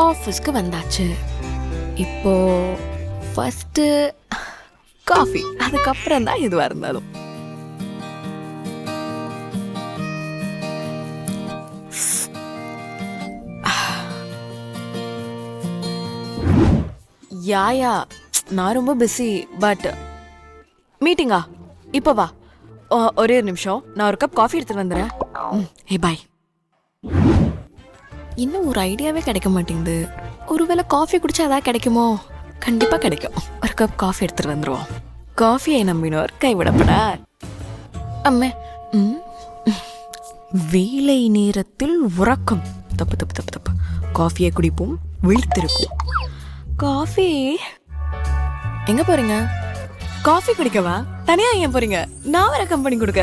ஆஃபீஸ்க்கு வந்தாச்சு. இப்போ ஃபர்ஸ்ட் காஃபி, அதுக்கப்புறம் தான் எதுவா இருந்தாலும். யாயா, நான் ரொம்ப பிஸி. பட் மீட்டிங்கா? இப்போ வா, ஒரே ஒரு நிமிஷம், நான் ஒரு கப் காஃபி எடுத்துட்டு வந்துடுறேன். ஹே பாய். இன்னும் ஒரு ஐடியாவே கிடைக்க மாட்டேங்குது. ஒருவேளை காஃபி குடிச்சா அதான் கிடைக்குமோ? கண்டிப்பா கிடைக்கும். ஒரு கப் காஃபி எடுத்துட்டு வந்துருவோம். காஃபியை நம்பினோர் கைவிடப்படார். அம்மே, வேலை நேரத்தில் உறக்கம். தப்பு தப்பு தப்பு தப்பு. காஃபியை குடிப்போம், விழித்திருப்போம். காஃபி எங்க போறீங்க? காஃபி குடிக்கவா? தனியா ஏன் போறீங்க? நான் வேற கம்பெனி கொடுக்க.